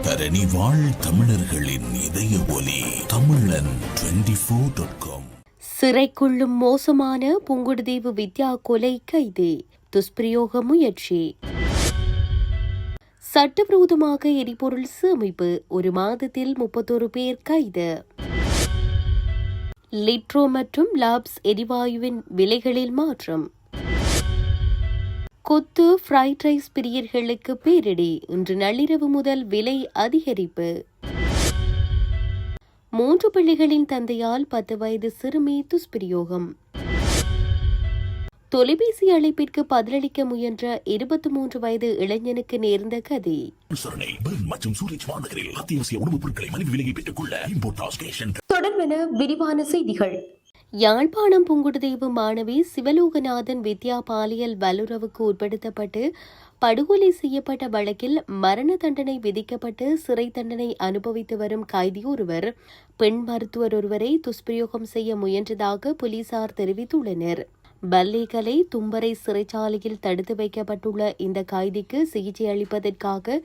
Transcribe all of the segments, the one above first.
தரணி வாழ் தமிழர்களின் இதய ஒலி தமிழன் 24.com. சிறைக்குள்ளும் மோசமான புங்குடுதீவு வித்யா கொலை கைது, துஷ்பிரயோக முயற்சி. சட்டவிரோதமாக எரிபொருள் சேமிப்பு, ஒரு மாதத்தில் 31 பேர் கைது. லிட்ரோ மற்றும் லாப்ஸ் எரிவாயுவின் விலைகளில் மாற்றம். கொத்து ஃப்ரைட் ரைஸ் பிரியர்களுக்கு பேரிடி, இன்று நள்ளிரவு முதல் விலை அதிகரிப்பு. 3 பிள்ளைகளின் தந்தையால் 10 வயது சிறுமி துஷ்பிரயோகம். தொலைபேசி அழைப்பிற்கு பதிலளிக்க முயன்ற 23 வயது இளைஞனுக்கு நேர்ந்த கதி. தொடர்பென விரிவான செய்திகள். யாழ்ப்பாணம் புங்குடுதீவு மாணவி சிவலோகநாதன் வித்யா பாலியல் வல்லுறவுக்கு உட்படுத்தப்பட்டு படுகொலை செய்யப்பட்ட வழக்கில் மரண தண்டனை விதிக்கப்பட்டு சிறை தண்டனை அனுபவித்து வரும் கைதி ஒருவர் பெண் மருத்துவர் ஒருவரை துஷ்பிரயோகம் செய்ய முயன்றதாக போலீசார் தெரிவித்துள்ளனர். பல்லேகலை தும்பரை சிறைச்சாலையில் தடுத்து வைக்கப்பட்டுள்ள இந்த கைதிக்கு சிகிச்சை அளிப்பதற்காக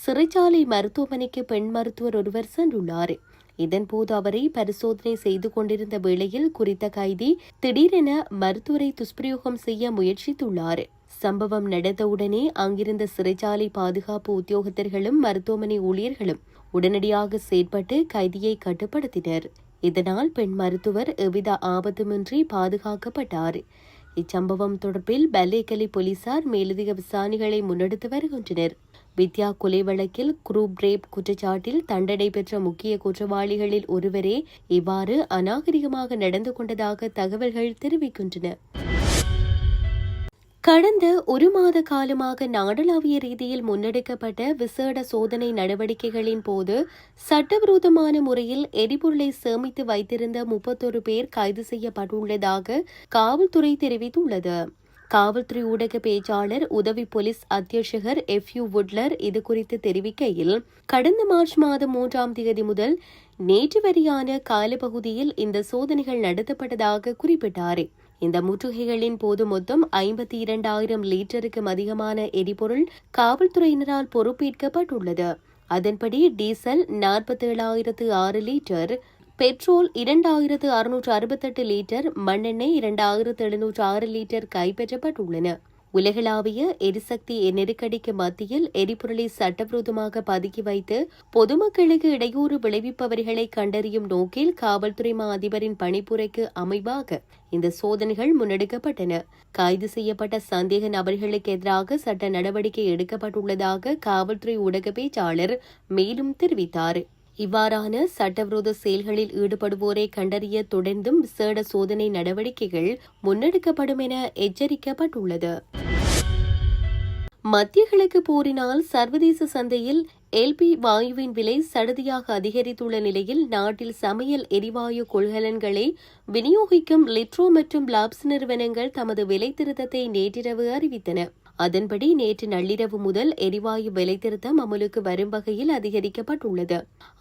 சிறைச்சாலை மருத்துவமனைக்கு பெண் மருத்துவர் ஒருவர் சென்றுள்ளார். இதன்போது அவரை பரிசோதனை செய்து கொண்டிருந்த வேளையில் குறித்த கைதி திடீரென மருத்துவரை துஷ்பிரயோகம் செய்ய முயற்சித்துள்ளார். சம்பவம் நடந்தவுடனே அங்கிருந்த சிறைச்சாலை பாதுகாப்பு உத்தியோகத்தர்களும் மருத்துவமனை ஊழியர்களும் உடனடியாக செயற்பட்டு கைதியை கட்டுப்படுத்தினர். இதனால் பெண் மருத்துவர் எவ்வித ஆபத்துமின்றி பாதுகாக்கப்பட்டார். இச்சம்பவம் தொடர்பில் பல்லேகலை போலீசார் மேலதிக விசாரணைகளை முன்னெடுத்து வருகின்றனர். வித்யா கொலை வழக்கில் குரூப் ரேப் குற்றச்சாட்டில் தண்டனை பெற்ற முக்கிய குற்றவாளிகளில் ஒருவரே இவ்வாறு அநாகரிகமாக நடந்து கொண்டதாக தகவல்கள் தெரிவிக்கின்றன. கடந்த 1 மாத காலமாக நாடளாவிய ரீதியில் முன்னெடுக்கப்பட்ட விசேட சோதனை நடவடிக்கைகளின் போது சட்டவிரோதமான முறையில் எரிபொருளை சேமித்து வைத்திருந்த 31 பேர் கைது செய்யப்பட்டுள்ளதாக காவல்துறை தெரிவித்துள்ளது. காவல்துறை ஊடக பேச்சாளர் உதவி போலீஸ் அத்தியட்சகர் FU வுட்லர் இதுகுறித்து தெரிவிக்கையில், கடந்த மார்ச் மாதம் 3ஆம் தேதி முதல் நேற்று வரையான காலப்பகுதியில் இந்த சோதனைகள் நடத்தப்பட்டதாக குறிப்பிட்டார். இந்த முற்றுகைகளின் போது மொத்தம் 52,000 லிட்டருக்கும் அதிகமான எரிபொருள் காவல்துறையினரால் பொறுப்பேற்கப்பட்டுள்ளது. அதன்படி டீசல் 47,006 லிட்டர், பெட்ரோல் 2,668 லிட்டர், மண்ணெண்ணெய் 2,706 லிட்டர் கைப்பற்றப்பட்டுள்ளன. உலகளாவிய எரிசக்தி நெருக்கடிக்கு மத்தியில் எரிபொருளை சட்டவிரோதமாக பதுக்கி வைத்து பொதுமக்களுக்கு இடையூறு விளைவிப்பவர்களை கண்டறியும் நோக்கில் காவல்துறை மா அதிபரின் பணிப்புரைக்கு அமைவாக இந்த சோதனைகள் முன்னெடுக்கப்பட்டன. கைது செய்யப்பட்ட சந்தேக நபர்களுக்கு எதிராக சட்ட நடவடிக்கை எடுக்கப்பட்டுள்ளதாக காவல்துறை ஊடக பேச்சாளர் மேலும் தெரிவித்தார். இவ்வாறான சட்டவிரோத செயல்களில் ஈடுபடுவோரை கண்டறிய தொடர்ந்தும் விசேட சோதனை நடவடிக்கைகள் முன்னெடுக்கப்படும் என எச்சரிக்கப்பட்டுள்ளது. மத்திய கிழக்கு போரினால் சர்வதேச சந்தையில் LP வாயுவின் விலை சடதியாக அதிகரித்துள்ள நிலையில் நாட்டில் சமையல் எரிவாயு கொள்கலன்களை விநியோகிக்கும் லிட்ரோ மற்றும் லாப்ஸ் நிறுவனங்கள் தமது விலை திருத்தத்தை நேற்றிரவு அறிவித்தன. அதன்படி நேற்று நள்ளிரவு முதல் எரிவாயு விலை திருத்தம் அமலுக்கு வரும் வகையில் அதிகரிக்கப்பட்டுள்ளது.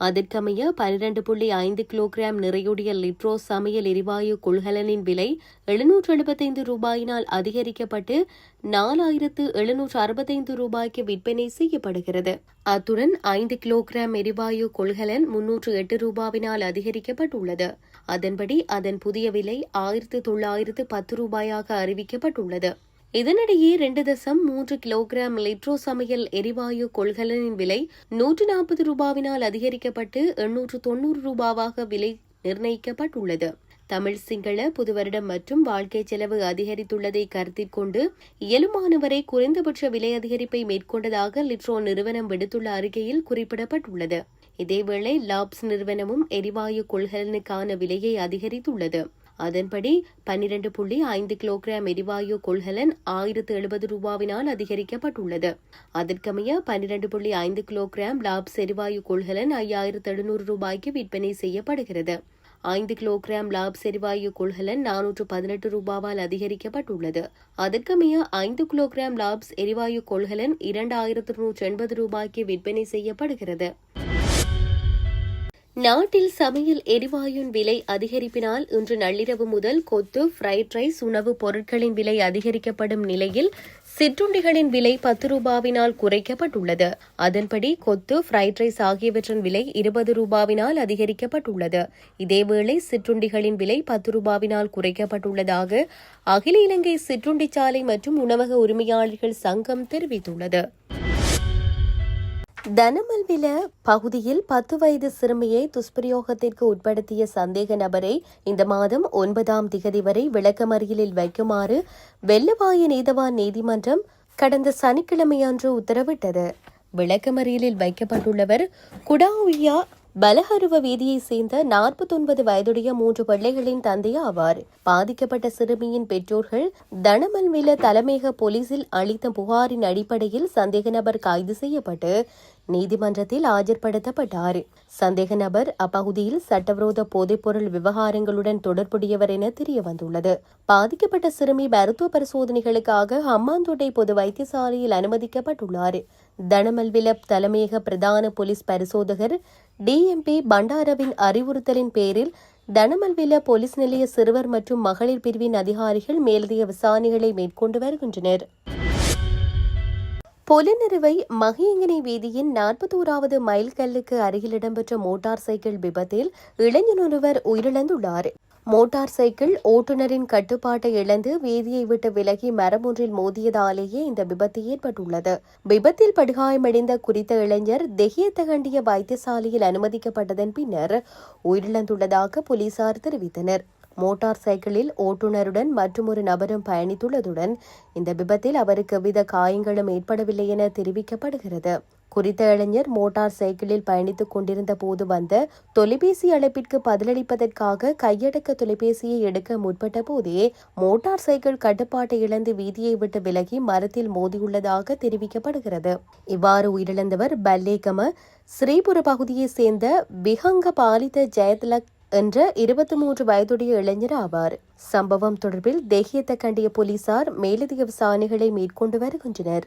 அதற்கமைய 12.5 கிலோகிராம் நிறையுடைய லிட்ரோ சமையல் எரிவாயு கொள்கலனின் விலை 775 ரூபாயினால் அதிகரிக்கப்பட்டு 4,765 ரூபாய்க்கு விற்பனை செய்யப்படுகிறது. அத்துடன் 5 கிலோகிராம் எரிவாயு கொள்கலன் 308 ரூபாவினால் அதிகரிக்கப்பட்டுள்ளது. அதன்படி அதன் புதிய விலை 1,910 ரூபாயாக அறிவிக்கப்பட்டுள்ளது. இதனிடையே 2.3 கிலோகிராம் லிட்ரோ சமையல் எரிவாயு கொள்கலனின் விலை 140 ரூபாவினால் அதிகரிக்கப்பட்டு 890 ரூபாவாக விலை நிர்ணயிக்கப்பட்டுள்ளது. தமிழ் சிங்கள புதுவருடம் மற்றும் வாழ்க்கை செலவு அதிகரித்துள்ளதை கருத்தில் கொண்டு இயலுமானவரை குறைந்தபட்ச விலை அதிகரிப்பை மேற்கொண்டதாக லிட்ரோ நிறுவனம் விடுத்துள்ள அறிக்கையில் குறிப்பிடப்பட்டுள்ளது. இதேவேளை லாப்ஸ் நிறுவனமும் எரிவாயு கொள்கலனுக்கான விலையை அதிகரித்துள்ளது. அதன்படி 12.5 கிலோகிராம் எரிவாயு கொள்கலன் 1,070 ரூபாவினால் அதிகரிக்கப்பட்டுள்ளது. அதற்கமைய 12.5 கிலோகிராம் லாப்ஸ் எரிவாயு கொள்கலன் 5,700 ரூபாய்க்கு விற்பனை செய்யப்படுகிறது. 5 கிலோகிராம் லாப்ஸ் எரிவாயு கொள்கலன் 418 ரூபாவால் அதிகரிக்கப்பட்டுள்ளது. அதற்கமைய 5 கிலோகிராம் லாப்ஸ் எரிவாயு கொள்கலன் 2,180 ரூபாய்க்கு விற்பனை செய்யப்படுகிறது. நாட்டில் சமையல் எரிவாயுவின் விலை அதிகரிப்பினால் இன்று நள்ளிரவு முதல் கொத்து, ஃப்ரைட் ரைஸ் உணவுப் பொருட்களின் விலை அதிகரிக்கப்படும் நிலையில் சிற்றுண்டிகளின் விலை 10 ரூபாவினால் குறைக்கப்பட்டுள்ளது. அதன்படி கொத்து, ஃப்ரைட் ரைஸ் ஆகியவற்றின் விலை 20 ரூபாவினால் அதிகரிக்கப்பட்டுள்ளது. இதேவேளை சிற்றுண்டிகளின் விலை 10 ரூபாவினால் குறைக்கப்பட்டுள்ளதாக அகில இலங்கை சிற்றுண்டிச்சாலை மற்றும் உணவக உரிமையாளர்கள் சங்கம் தெரிவித்துள்ளது. தனமல்வில பகுதியில் 10 வயது சிறுமியை துஷ்பிரயோகத்திற்கு உட்படுத்திய சந்தேக நபரை இந்த மாதம் 9ஆம் திகதி வரை விளக்கமறியலில் வைக்குமாறு வெள்ளவாய நீதவான் நீதிமன்றம் கடந்த சனிக்கிழமையன்று உத்தரவிட்டது. விளக்கமறியலில் வைக்கப்பட்டுள்ளவர் குடாவுயா பலஹருவ வீதியைச் சேர்ந்த 49 வயதுடைய 3 பிள்ளைகளின் தந்தை ஆவார். பாதிக்கப்பட்ட சிறுமியின் பெற்றோர்கள் தனமல்வில தலைமையக போலீசில் அளித்த புகாரின் அடிப்படையில் சந்தேக நபர் கைது செய்யப்பட்டு நீதிமன்றத்தில் ஆஜர்படுத்தப்பட்டார். சந்தேக நபர் அப்பகுதியில் சட்டவிரோத போதைப்பொருள் விவகாரங்களுடன் தொடர்புடையவர் என தெரியவந்துள்ளது. பாதிக்கப்பட்ட சிறுமி மருத்துவ பரிசோதனைகளுக்காக ஹம்மாந்தோட்டை பொது வைத்தியசாலையில் அனுமதிக்கப்பட்டுள்ளார். தனமல்வில தலைமையக பிரதான போலீஸ் பரிசோதகர் டிஎம்பி பண்டாரவின் அறிவுறுத்தலின் பேரில் தனமல்வில போலீஸ் நிலைய சிறுவர் மற்றும் மகளிர் பிரிவின் அதிகாரிகள் மேலதிக விசாரணைகளை மேற்கொண்டு வருகின்றனர். பொலிநறுவை மகியங்கனை வீதியின் 41வது மைல் கல்லுக்கு அருகில் இடம்பெற்ற மோட்டார் சைக்கிள் விபத்தில் இளைஞர் ஒருவர் உயிரிழந்துள்ளார். மோட்டார் சைக்கிள் ஓட்டுநரின் கட்டுப்பாட்டை இழந்து வீதியை விட்டு விலகி மரம் ஒன்றில் மோதியதாலேயே இந்த விபத்து ஏற்பட்டுள்ளது. விபத்தில் படுகாயமடைந்த குறித்த இளைஞர் தெஹியத்தகண்டிய வைத்தியசாலையில் அனுமதிக்கப்பட்டதன் பின்னர் உயிரிழந்துள்ளதாக போலீசார் தெரிவித்தனர். மோட்டார் சைக்கிளில் ஓட்டுநருடன் மற்றொரு நபரும் பயணித்துள்ளதுடன் இந்த விபத்தில் அவருக்கு எவ்வித காயங்களும் ஏற்படவில்லை என தெரிவிக்கப்படுகிறது. குறித்த இளைஞர் மோட்டார் சைக்கிளில் பயணித்துக் கொண்டிருந்த போது வந்த தொலைபேசி அழைப்பிற்கு பதிலளிப்பதற்காக கையடக்க தொலைபேசியை எடுக்க முற்பட்ட போதே மோட்டார் சைக்கிள் கட்டுப்பாட்டை இழந்து வீதியை விட்டு விலகி மரத்தில் மோதியுள்ளதாக தெரிவிக்கப்படுகிறது. இவ்வாறு உயிரிழந்தவர் பல்லேகம ஸ்ரீபுர பகுதியைச் சேர்ந்த விஹங்க பாலித ஜெயத்லக் என்ற 23 வயதுடைய இளைஞர் ஆவார். சம்பவம் தொடர்பில் தெஹியத்தகண்டிய போலீசார் மேலதிக விசாரணைகளை மேற்கொண்டு வருகின்றனர்.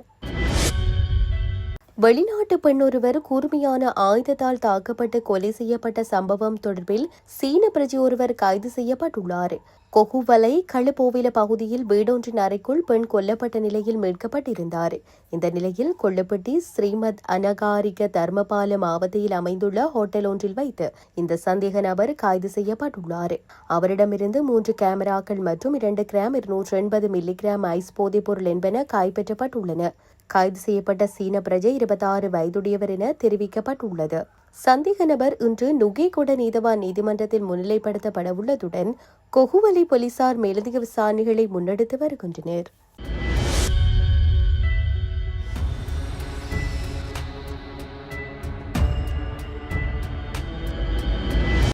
வெளிநாட்டு பெண் ஒருவர் கூர்மையான ஆயுதத்தால் தாக்கப்பட்டு கொலை செய்யப்பட்ட சம்பவம் தொடர்பில் சீன பிரஜை ஒருவர் கைது செய்யப்பட்டுள்ளார். கொகுவலை களுபோவில பகுதியில் வீடொன்றின் அறைக்குள் பெண் கொல்லப்பட்ட நிலையில் மீட்கப்பட்டிருந்தார். இந்த நிலையில் கொல்லப்பட்டி ஸ்ரீமத் அனகாரிக தர்மபால மாவட்டத்தில் அமைந்துள்ள ஹோட்டல் ஒன்றில் வைத்து இந்த சந்தேக நபர் கைது செய்யப்பட்டுள்ளார். அவரிடமிருந்து 3 கேமராக்கள் மற்றும் 2 கிராம் 280 மில்லிகிராம் ஐஸ் போதைப் பொருள் என்பன கைப்பற்றப்பட்டுள்ளன. கைது செய்யப்பட்ட சீன பிரஜை 26 வயதுடையவர் என தெரிவிக்கப்பட்டுள்ளது. சந்தேக நபர் இன்று நுகேகொட நீதவான் நீதிமன்றத்தில் முன்னிலைப்படுத்தப்பட உள்ளதுடன் கொகுவலை போலீசார் மேலதிக விசாரணைகளை முன்னெடுத்து வருகின்றனர்.